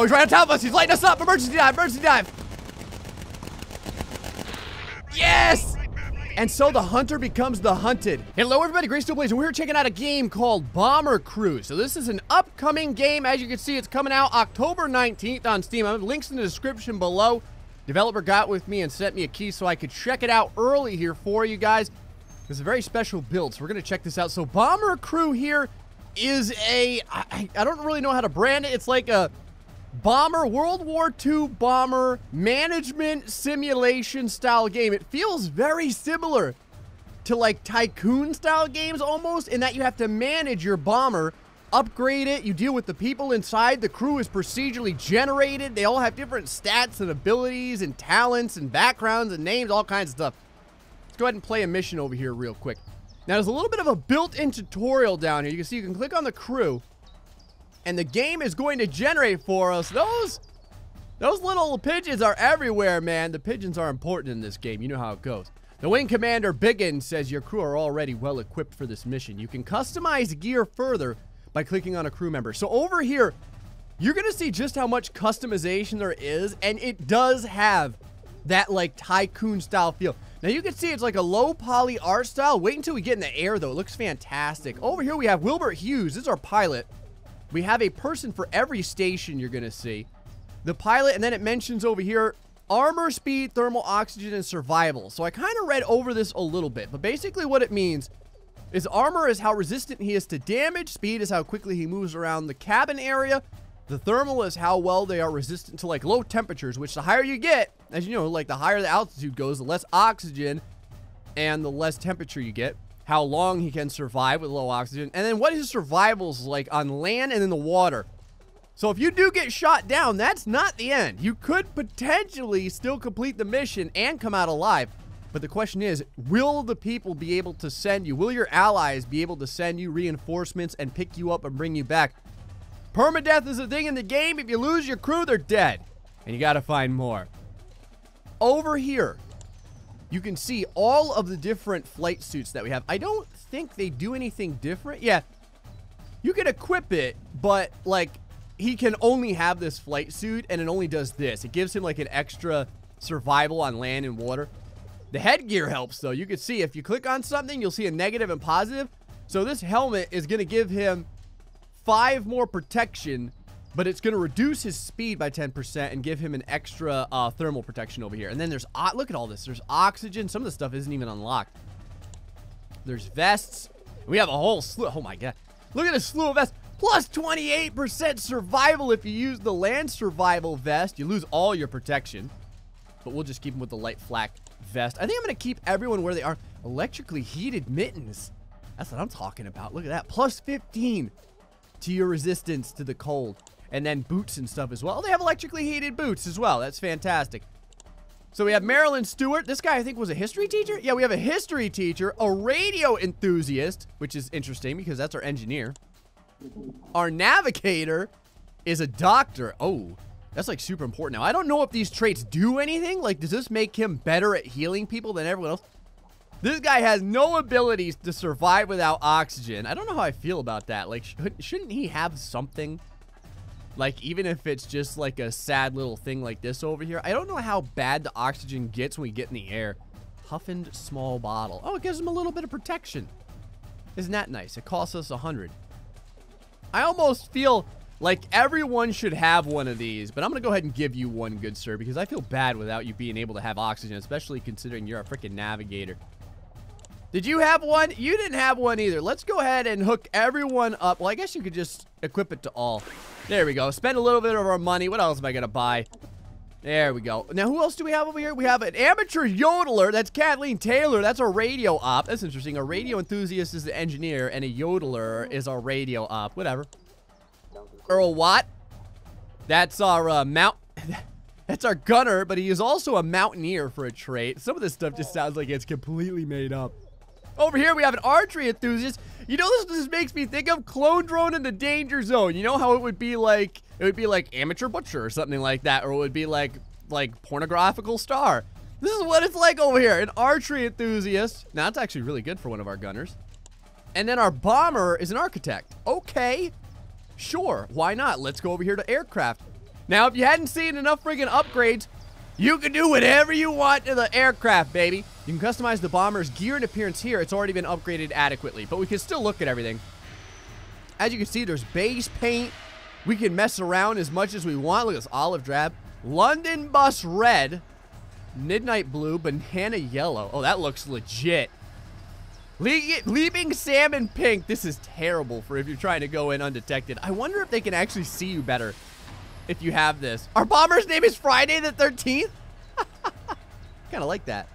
Oh, he's right on top of us. He's lighting us up. Emergency dive, emergency dive. Yes! And so the hunter becomes the hunted. Hello everybody, GrayStillPlays, and we're checking out a game called Bomber Crew. So this is an upcoming game. As you can see, it's coming out October 19th on Steam. I have links in the description below. Developer got with me and sent me a key so I could check it out early here for you guys. It's a very special build, so we're gonna check this out. So Bomber Crew here is a, I don't really know how to brand it. It's like a bomber, World War II bomber management simulation style game. It feels very similar to like Tycoon style games almost, in that you have to manage your bomber, upgrade it, you deal with the people inside. The crew is procedurally generated. They all have different stats and abilities and talents and backgrounds and names, all kinds of stuff. Let's go ahead and play a mission over here real quick. Now there's a little bit of a built-in tutorial down here. You can see you can click on the crew and the game is going to generate for us. Those little pigeons are everywhere, man. The pigeons are important in this game. You know how it goes. The Wing Commander Biggin says your crew are already well equipped for this mission. You can customize gear further by clicking on a crew member. So over here, you're going to see just how much customization there is, and it does have that like Tycoon style feel. Now you can see it's like a low poly art style. Wait until we get in the air though. It looks fantastic. Over here we have Wilbert Hughes. This is our pilot. We have a person for every station you're going to see. The pilot, and then it mentions over here, armor, speed, thermal, oxygen, and survival. So I kind of read over this a little bit, but basically what it means is armor is how resistant he is to damage, speed is how quickly he moves around the cabin area, the thermal is how well they are resistant to like low temperatures, which the higher you get, as you know, like the higher the altitude goes, the less oxygen and the less temperature you get. How long he can survive with low oxygen, and then what his survival is like on land and in the water. So if you do get shot down, that's not the end. You could potentially still complete the mission and come out alive. But the question is, will the people be able to send you, will your allies be able to send you reinforcements and pick you up and bring you back? Permadeath is a thing in the game. If you lose your crew, they're dead. And you gotta find more. Over here, you can see all of the different flight suits that we have. I don't think they do anything different. Yeah, you can equip it, but like he can only have this flight suit and it only does this. It gives him like an extra survival on land and water. The headgear helps though. You can see if you click on something, you'll see a negative and positive. So this helmet is going to give him 5 more protection, but it's going to reduce his speed by 10% and give him an extra thermal protection over here. And then there's, look at all this. There's oxygen. Some of the stuff isn't even unlocked. There's vests. We have a whole slew. Oh my God. Look at this slew of vests. Plus 28% survival if you use the land survival vest. You lose all your protection, but we'll just keep them with the light flak vest. I think I'm going to keep everyone where they are. Electrically heated mittens. That's what I'm talking about. Look at that. Plus 15 to your resistance to the cold. And then boots and stuff as well. They have electrically heated boots as well. That's fantastic. So we have Marilyn Stewart. This guy, I think, was a history teacher. Yeah, we have a history teacher, a radio enthusiast, which is interesting because that's our engineer. Our navigator is a doctor. Oh, that's like super important. Now, I don't know if these traits do anything. Like, does this make him better at healing people than everyone else? This guy has no abilities to survive without oxygen. I don't know how I feel about that. Like, shouldn't he have something? Like, even if it's just like a sad little thing like this over here. I don't know how bad the oxygen gets when we get in the air. Huffened small bottle. Oh, it gives him a little bit of protection. Isn't that nice? It costs us 100. I almost feel like everyone should have one of these, but I'm going to go ahead and give you one, good sir, because I feel bad without you being able to have oxygen, especially considering you're a freaking navigator. Did you have one? You didn't have one either. Let's go ahead and hook everyone up. Well, I guess you could just equip it to all. There we go. Spend a little bit of our money. What else am I going to buy? There we go. Now, who else do we have over here? We have an amateur yodeler. That's Kathleen Taylor. That's our radio op. That's interesting. A radio enthusiast is the engineer, and a yodeler is our radio op. Whatever. Earl Watt. That's our that's our gunner, but he is also a mountaineer for a trait. Some of this stuff just sounds like it's completely made up. Over here, we have an archery enthusiast. You know, this makes me think of Clone Drone in the Danger Zone. You know how it would be like Amateur Butcher or something like that, or it would be like Pornographical Star. This is what it's like over here, an archery enthusiast. Now, that's actually really good for one of our gunners. And then our bomber is an architect. Okay, sure, why not? Let's go over here to aircraft. Now, if you hadn't seen enough friggin' upgrades, you can do whatever you want to the aircraft, baby. You can customize the bomber's gear and appearance here. It's already been upgraded adequately, but we can still look at everything. As you can see, there's base paint. We can mess around as much as we want. Look at this olive drab. London bus red. Midnight blue. Banana yellow. Oh, that looks legit. Leaping salmon pink. This is terrible for if you're trying to go in undetected. I wonder if they can actually see you better if you have this. Our bomber's name is Friday the 13th? Kind of like that.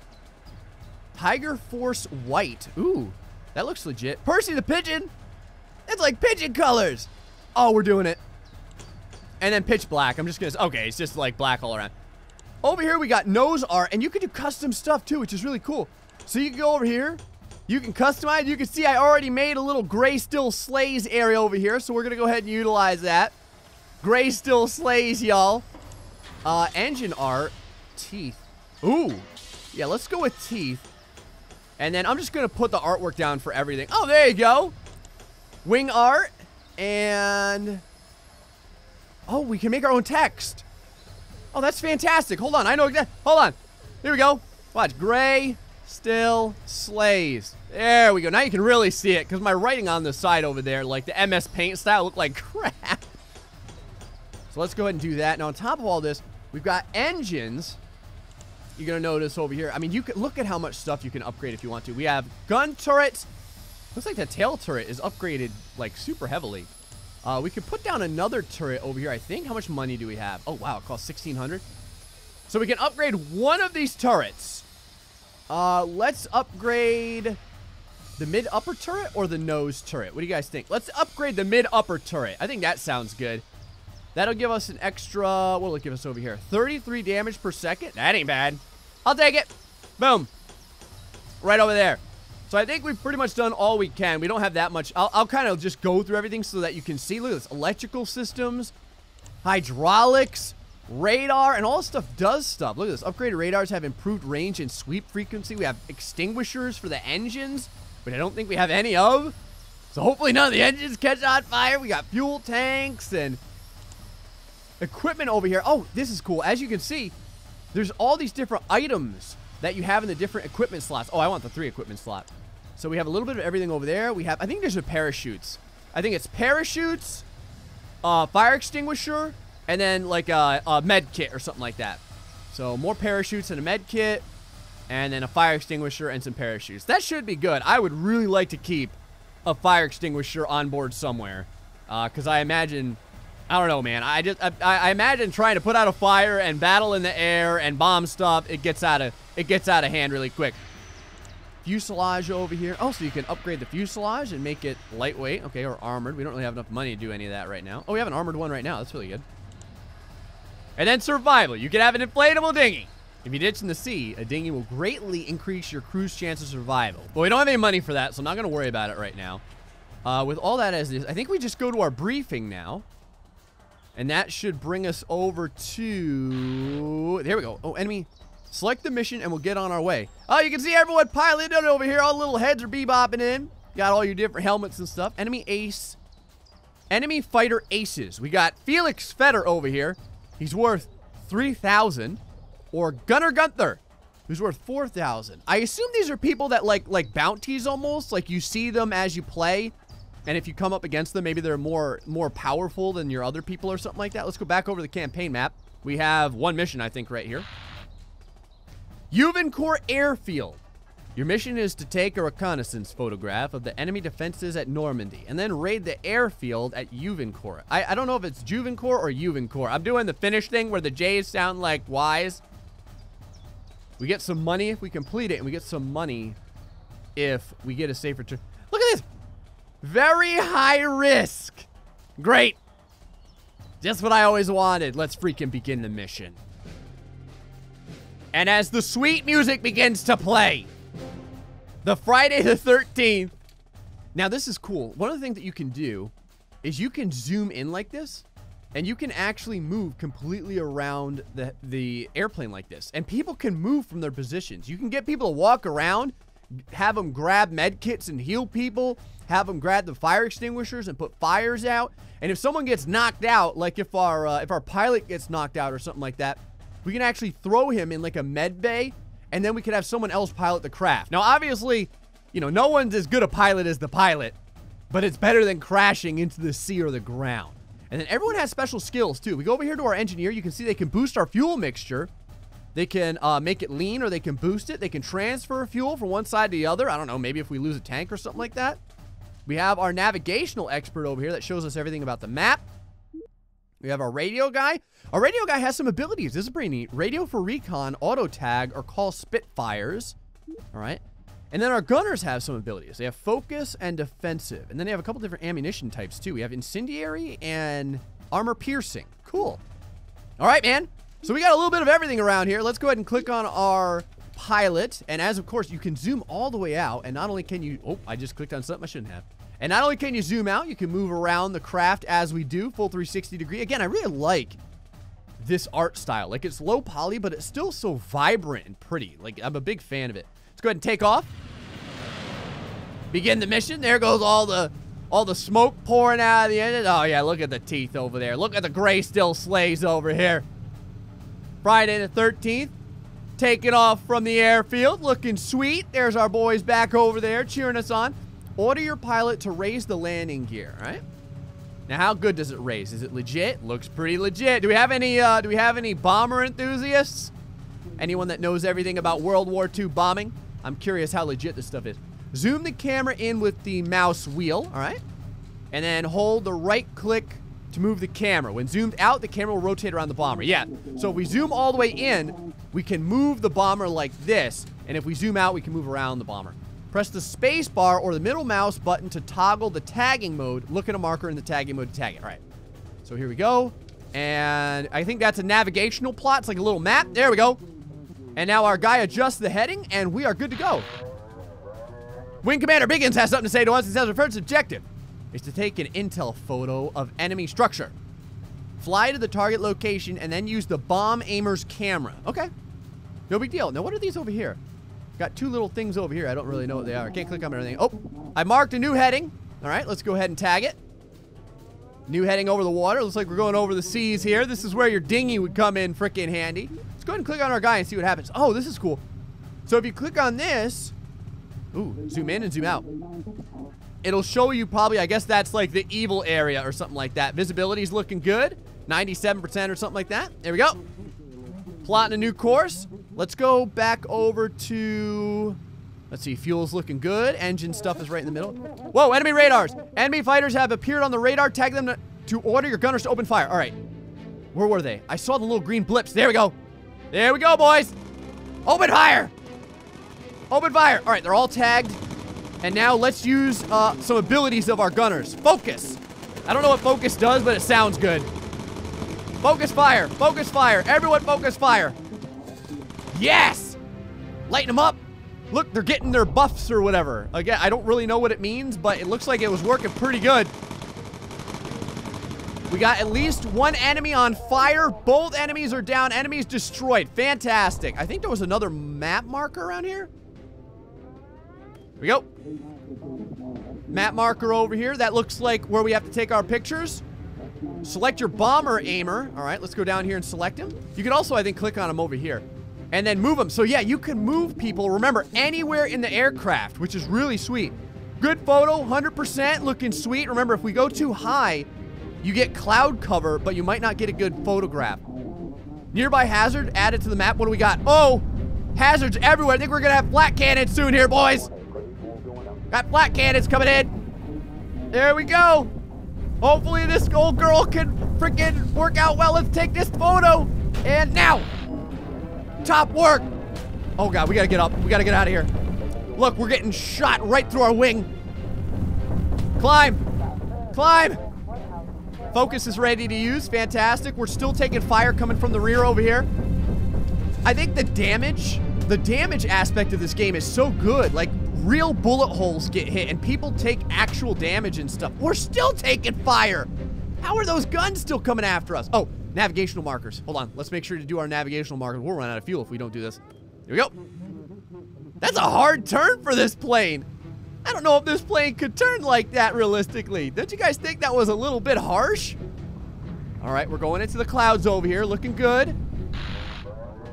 Tiger Force white. Ooh, that looks legit. Percy the pigeon. It's like pigeon colors. Oh, we're doing it. And then pitch black. I'm just going to... Okay, it's just like black all around. Over here, we got nose art. And you can do custom stuff, too, which is really cool. So you can go over here. You can customize. You can see I already made a little GrayStillPlays area over here. So we're going to go ahead and utilize that. GrayStillPlays, y'all. Engine art. Teeth. Ooh. Yeah, let's go with teeth. And then I'm just going to put the artwork down for everything. Oh, there you go. Wing art. And... Oh, we can make our own text. Oh, that's fantastic. Hold on. I know exactly. Hold on. Here we go. Watch. GrayStillPlays. There we go. Now you can really see it because my writing on the side over there, like the MS Paint style, looked like crap. So let's go ahead and do that. Now, on top of all this, we've got engines. You're going to notice over here. I mean, you can look at how much stuff you can upgrade if you want to. We have gun turrets. Looks like the tail turret is upgraded, like, super heavily. We could put down another turret over here, I think. How much money do we have? Oh, wow. It costs 1,600. So we can upgrade one of these turrets. Let's upgrade the mid-upper turret or the nose turret. What do you guys think? Let's upgrade the mid-upper turret. I think that sounds good. That'll give us an extra... What will it give us over here? 33 damage per second? That ain't bad. I'll take it. Boom. Right over there. So I think we've pretty much done all we can. We don't have that much. I'll kind of just go through everything so that you can see. Look at this. Electrical systems, hydraulics, radar, and all this stuff does stuff. Look at this. Upgraded radars have improved range and sweep frequency. We have extinguishers for the engines, but I don't think we have any of. So hopefully none of the engines catch on fire. We got fuel tanks and equipment over here. Oh, this is cool. As you can see, there's all these different items that you have in the different equipment slots. Oh, I want the 3 equipment slot. So we have a little bit of everything over there. We have, I think there's a parachutes. I think it's parachutes, fire extinguisher, and then like a med kit or something like that. So more parachutes and a med kit, and then a fire extinguisher and some parachutes. That should be good. I would really like to keep a fire extinguisher on board somewhere, because I imagine, I don't know, man. I imagine trying to put out a fire and battle in the air and bomb stuff. It gets out of hand really quick. Fuselage over here. Oh, so you can upgrade the fuselage and make it lightweight, okay, or armored. We don't really have enough money to do any of that right now. Oh, we have an armored one right now. That's really good. And then survival. You can have an inflatable dinghy. If you ditch in the sea, a dinghy will greatly increase your crew's chance of survival. But we don't have any money for that, so I'm not going to worry about it right now. With all that as is, I think we just go to our briefing now. And that should bring us over to... There we go. Oh, enemy. Select the mission and we'll get on our way. Oh, you can see everyone piloting over here. All the little heads are bebopping in. Got all your different helmets and stuff. Enemy ace. Enemy fighter aces. We got Felix Fetter over here. He's worth 3,000. Or Gunner Gunther, who's worth 4,000. I assume these are people that like bounties almost. Like you see them as you play. And if you come up against them, maybe they're more powerful than your other people or something like that. Let's go back over the campaign map. We have one mission, I think, right here. Juvencourt Airfield. Your mission is to take a reconnaissance photograph of the enemy defenses at Normandy and then raid the airfield at Juvencourt. I don't know if it's Juvencourt or Juvencourt. I'm doing the Finnish thing where the J's sound like Y's. We get some money if we complete it, and we get some money if we get a safe return. Look at this. Very high risk. Great. Just what I always wanted. Let's freaking begin the mission. And as the sweet music begins to play, the Friday the 13th. Now, this is cool. One of the things that you can do is you can zoom in like this, and you can actually move completely around the airplane like this. And people can move from their positions. You can get people to walk around have them grab med kits and heal people, have them grab the fire extinguishers and put fires out. And if someone gets knocked out, like if our pilot gets knocked out or something like that, we can actually throw him in like a med bay, and then we could have someone else pilot the craft. Now, obviously, you know, no one's as good a pilot as the pilot, but it's better than crashing into the sea or the ground. And then everyone has special skills too. We go over here to our engineer. You can see they can boost our fuel mixture. They can make it lean, or they can boost it. They can transfer fuel from one side to the other. I don't know, maybe if we lose a tank or something like that. We have our navigational expert over here that shows us everything about the map. We have our radio guy. Our radio guy has some abilities. This is pretty neat. Radio for recon, auto tag, or call Spitfires. All right. And then our gunners have some abilities. They have focus and defensive. And then they have a couple different ammunition types too. We have incendiary and armor piercing. Cool. All right, man. So we got a little bit of everything around here. Let's go ahead and click on our pilot. And as of course, you can zoom all the way out. And not only can you, oh, I just clicked on something I shouldn't have. And not only can you zoom out, you can move around the craft as we do, full 360 degree. Again, I really like this art style. Like, it's low poly, but it's still so vibrant and pretty. Like, I'm a big fan of it. Let's go ahead and take off. Begin the mission. There goes all the smoke pouring out of the engine. Oh yeah, look at the teeth over there. Look at the GrayStillPlays over here. Friday the 13th. Taking off from the airfield. Looking sweet. There's our boys back over there cheering us on. Order your pilot to raise the landing gear, right? Now, how good does it raise? Is it legit? Looks pretty legit. Do we have any bomber enthusiasts? Anyone that knows everything about World War II bombing? I'm curious how legit this stuff is. Zoom the camera in with the mouse wheel, all right? And then hold the right click to move the camera. When zoomed out, the camera will rotate around the bomber. Yeah, so if we zoom all the way in, we can move the bomber like this. And if we zoom out, we can move around the bomber. Press the space bar or the middle mouse button to toggle the tagging mode. Look at a marker in the tagging mode to tag it. All right. So here we go. And I think that's a navigational plot. It's like a little map. There we go. And now our guy adjusts the heading, and we are good to go. Wing Commander Biggins has something to say to us. He says our first objective is to take an intel photo of enemy structure. Fly to the target location and then use the bomb aimer's camera. Okay. No big deal. Now, what are these over here? Got two little things over here. I don't really know what they are. Can't click on anything. Oh, I marked a new heading. All right, let's go ahead and tag it. New heading over the water. Looks like we're going over the seas here. This is where your dinghy would come in freaking handy. Let's go ahead and click on our guy and see what happens. Oh, this is cool. So if you click on this, ooh, zoom in and zoom out. It'll show you probably, I guess that's like the evil area or something like that. Visibility's looking good. 97% or something like that. There we go. Plotting a new course. Let's go back over to, let's see, fuel's looking good. Engine stuff is right in the middle. Whoa, enemy radars. Enemy fighters have appeared on the radar. Tag them to order your gunners to open fire. All right. Where were they? I saw the little green blips. There we go. There we go, boys. Open fire. Open fire. All right, they're all tagged. And now let's use some abilities of our gunners. Focus. I don't know what focus does, but it sounds good. Focus fire. Focus fire. Everyone focus fire. Yes! Lighten them up. Look, they're getting their buffs or whatever. Again, I don't really know what it means, but it looks like it was working pretty good. We got at least one enemy on fire. Both enemies are down. Enemies destroyed. Fantastic. I think there was another map marker around here. Here we go. Map marker over here. That looks like where we have to take our pictures. Select your bomber aimer. All right, let's go down here and select him. You could also, I think, click on him over here. And then move them. So yeah, you can move people, remember, anywhere in the aircraft, which is really sweet. Good photo, 100%, looking sweet. Remember, if we go too high, you get cloud cover, but you might not get a good photograph. Nearby hazard added to the map. What do we got? Oh, hazards everywhere. I think we're gonna have flat cannons soon here, boys. Got flat cannons coming in. There we go. Hopefully this old girl can freaking work out well. Let's take this photo. And now. Top work. Oh god, we gotta get up. We gotta get out of here. Look, we're getting shot right through our wing. Climb. Climb. Focus is ready to use. Fantastic. We're still taking fire coming from the rear over here. I think the damage aspect of this game is so good. Like, real bullet holes get hit and people take actual damage and stuff. We're still taking fire. How are those guns still coming after us? Oh, navigational markers. Hold on. Let's make sure to do our navigational markers. We'll run out of fuel if we don't do this. Here we go. That's a hard turn for this plane. I don't know if this plane could turn like that realistically. Don't you guys think that was a little bit harsh? All right, we're going into the clouds over here. Looking good.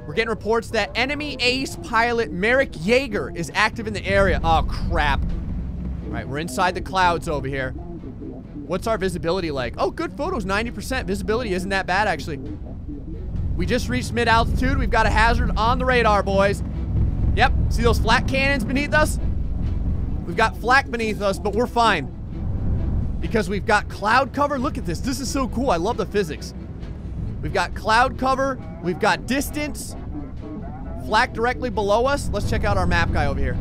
We're getting reports that enemy ace pilot Merrick Yeager is active in the area. Oh, crap. All right, we're inside the clouds over here. What's our visibility like? Oh, good photos, 90%. Visibility isn't that bad, actually. We just reached mid-altitude. We've got a hazard on the radar, boys. Yep, see those flak cannons beneath us? We've got flak beneath us, but we're fine. Because we've got cloud cover. Look at this. This is so cool. I love the physics. We've got cloud cover. We've got distance. Flak directly below us. Let's check out our map guy over here.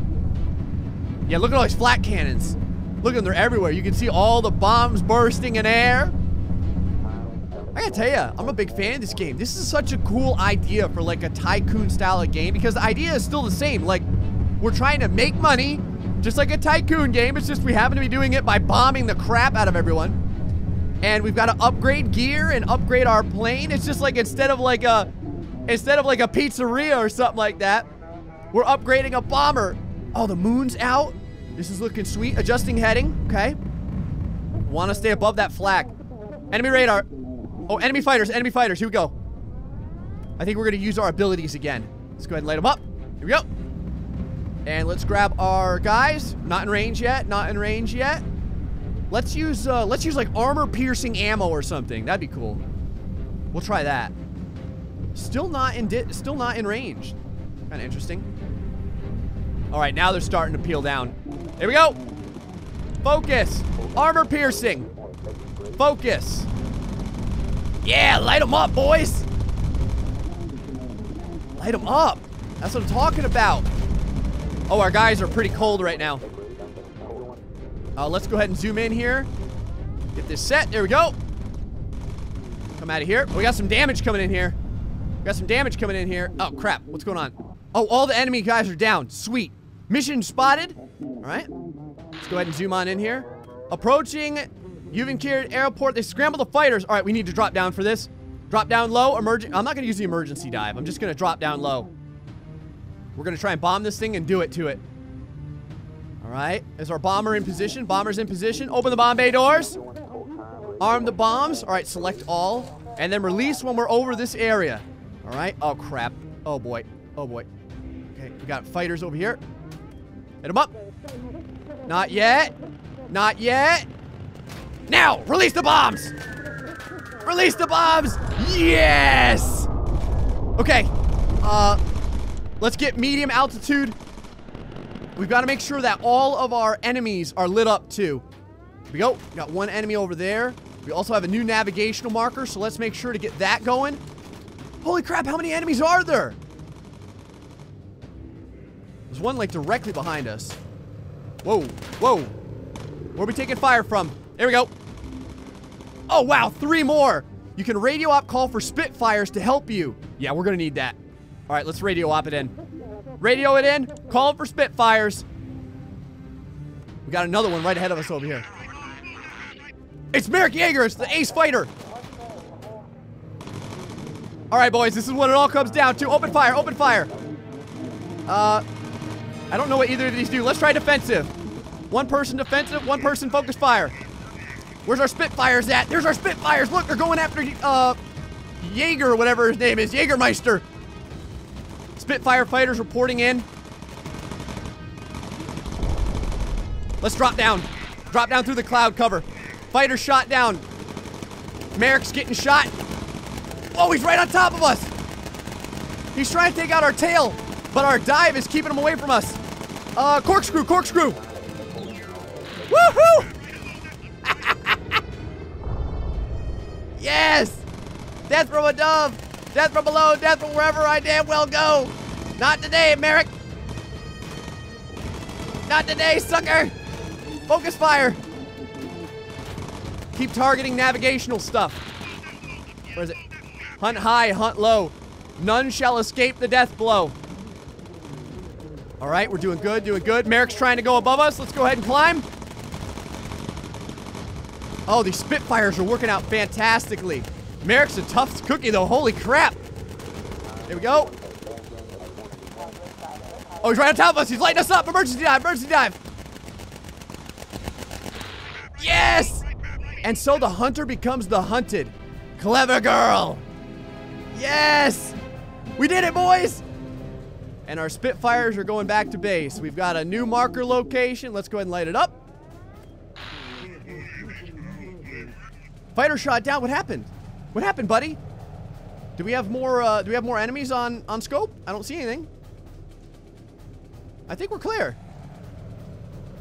Yeah, look at all these flak cannons. Look at them. They're everywhere. You can see all the bombs bursting in air. I gotta tell you, I'm a big fan of this game. This is such a cool idea for like a Tycoon style of game because the idea is still the same. Like, we're trying to make money just like a Tycoon game. It's just we happen to be doing it by bombing the crap out of everyone. And we've got to upgrade gear and upgrade our plane. It's just like instead of like a pizzeria or something like that, we're upgrading a bomber. Oh, the moon's out. This is looking sweet. Adjusting heading. Okay. Want to stay above that flag. Enemy radar. Oh, enemy fighters. Enemy fighters. Here we go. I think we're going to use our abilities again. Let's go ahead and light them up. Here we go. And let's grab our guys. Not in range yet. Not in range yet. Let's use like armor-piercing ammo or something. That'd be cool. We'll try that. Still not in range. Kind of interesting. All right, now they're starting to peel down. Here we go. Focus. Armor-piercing. Focus. Yeah, light them up, boys. Light them up. That's what I'm talking about. Oh, our guys are pretty cold right now. Let's go ahead and zoom in here. Get this set. There we go. Come out of here. We got some damage coming in here. Oh, crap. What's going on? Oh, all the enemy guys are down. Sweet. Mission spotted. All right. Let's go ahead and zoom on in here. Approaching Uvenkier Airport. They scramble the fighters. All right, we need to drop down for this. Drop down low. I'm not going to use the emergency dive. I'm just going to drop down low. We're going to try and bomb this thing and do it to it. All right. Is our bomber in position? Bomber's in position. Open the bomb bay doors. Arm the bombs. All right, select all. And then release when we're over this area. All right. Oh, crap. Oh, boy. Oh, boy. Okay, we got fighters over here. Hit them up. Not yet. Not yet. Now, release the bombs. Release the bombs. Yes. Okay. Let's get medium altitude. We've got to make sure that all of our enemies are lit up too. Here we go. We got one enemy over there. We also have a new navigational marker, so let's make sure to get that going. Holy crap, how many enemies are there? There's one like directly behind us. Whoa, whoa. Where are we taking fire from? There we go. Oh, wow, 3 more. You can radio op call for Spitfires to help you. Yeah, we're gonna need that. All right, let's radio op it in. Radio it in. Call for Spitfires. We got another one right ahead of us over here. It's Merrick Yeager. It's the ace fighter. All right, boys. This is what it all comes down to. Open fire. Open fire. I don't know what either of these do. Let's try defensive. One person defensive. One person focus fire. Where's our Spitfires at? There's our Spitfires. Look, they're going after Yeager or whatever his name is. Jägermeister. Spitfire fighters reporting in. Let's drop down. Drop down through the cloud cover. Fighter shot down. Merrick's getting shot. Oh, he's right on top of us. He's trying to take out our tail, but our dive is keeping him away from us. Corkscrew, corkscrew. Woohoo! Yes! Death from above, death from below, death from wherever I damn well go. Not today, Merrick. Not today, sucker. Focus fire. Keep targeting navigational stuff. Where is it? Hunt high, hunt low. None shall escape the death blow. All right, we're doing good, doing good. Merrick's trying to go above us. Let's go ahead and climb. Oh, these Spitfires are working out fantastically. Merrick's a tough cookie, though. Holy crap. Here we go. Oh, he's right on top of us. He's lighting us up. Emergency dive, emergency dive. Yes! And so the hunter becomes the hunted. Clever girl. Yes! We did it, boys! And our Spitfires are going back to base. We've got a new marker location. Let's go ahead and light it up. Fighter shot down. What happened? What happened, buddy? Do we have more enemies on scope? I don't see anything. I think we're clear.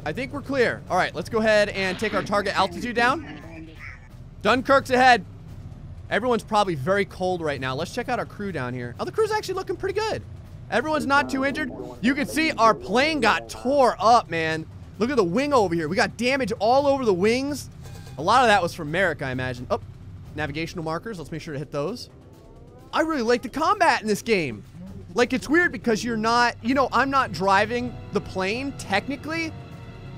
I think we're clear. All right, let's go ahead and take our target altitude down. Dunkirk's ahead. Everyone's probably very cold right now. Let's check out our crew down here. Oh, the crew's actually looking pretty good. Everyone's not too injured. You can see our plane got tore up, man. Look at the wing over here. We got damage all over the wings. A lot of that was from Merrick, I imagine. Oh, navigational markers. Let's make sure to hit those. I really like the combat in this game. Like, it's weird because you're not, you know, I'm not driving the plane technically,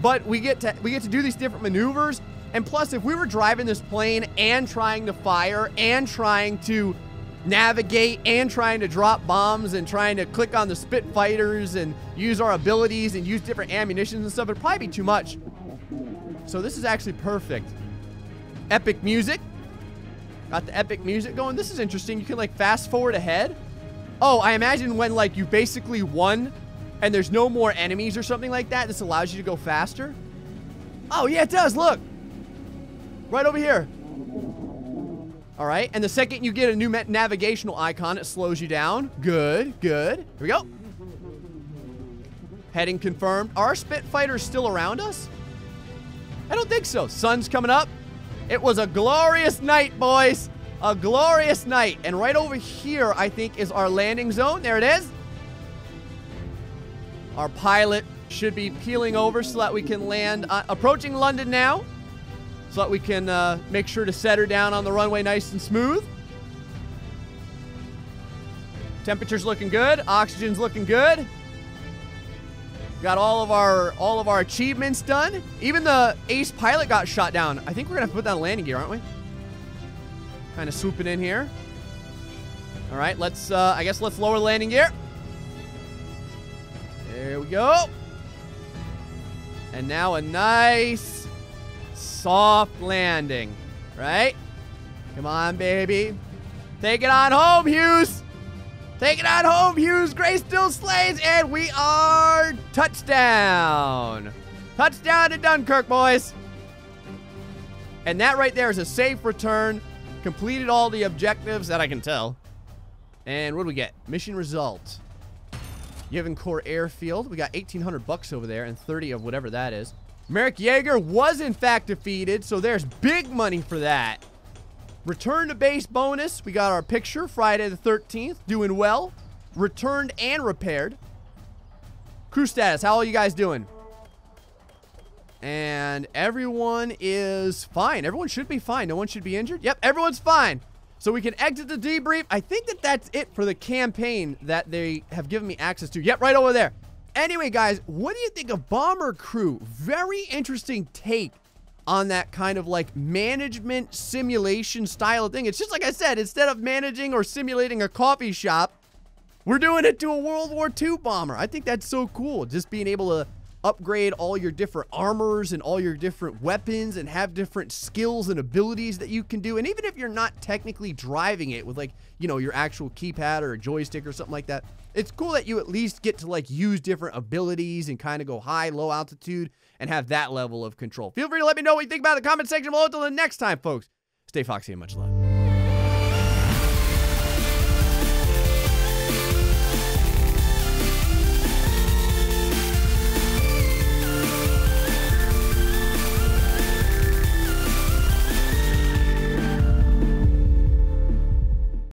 but we get to do these different maneuvers. And plus, if we were driving this plane and trying to fire and trying to navigate and trying to drop bombs and trying to click on the Spitfires and use our abilities and use different ammunitions and stuff, it'd probably be too much. So this is actually perfect. Epic music. Got the epic music going. This is interesting. You can like fast forward ahead. Oh, I imagine when like you basically won and there's no more enemies or something like that, this allows you to go faster. Oh yeah, it does. Look. Right over here. All right, and the second you get a new navigational icon, it slows you down. Good, good. Here we go. Heading confirmed. Are our Spitfires still around us? I don't think so. Sun's coming up. It was a glorious night, boys. A glorious night. And right over here, I think, is our landing zone. There it is. Our pilot should be peeling over so that we can land, approaching London now. So that we can make sure to set her down on the runway nice and smooth. Temperature's looking good. Oxygen's looking good. Got all of our achievements done. Even the ace pilot got shot down. I think we're gonna have to put that in landing gear, aren't we? Kind of swooping in here. All right, let's I guess let's lower the landing gear. There we go. And now a nice soft landing, right? Come on, baby. Take it on home, Hughes. Take it on home, Hughes. GrayStillPlays, and we are touchdown. Touchdown to Dunkirk, boys. And that right there is a safe return. Completed all the objectives that I can tell. And what do we get? Mission result. Yevon Core Airfield. We got 1,800 bucks over there and 30 of whatever that is. Merrick Yeager was in fact defeated, so there's big money for that. Return to base bonus. We got our picture, Friday the 13th, doing well. Returned and repaired. Crew status, how are you guys doing? And everyone is fine. Everyone should be fine. No one should be injured. Yep, everyone's fine. So we can exit the debrief. I think that that's it for the campaign that they have given me access to. Yep, right over there. Anyway, guys, what do you think of Bomber Crew? Very interesting take on that kind of like management simulation style of thing. It's just like I said, instead of managing or simulating a coffee shop, we're doing it to a World War II bomber. I think that's so cool. Just being able to upgrade all your different armors and all your different weapons and have different skills and abilities that you can do. And even if you're not technically driving it with like, you know, your actual keypad or a joystick or something like that, it's cool that you at least get to like use different abilities and kind of go high, low altitude and have that level of control. Feel free to let me know what you think about it in the comment section below. Until the next time, folks, stay foxy and much love.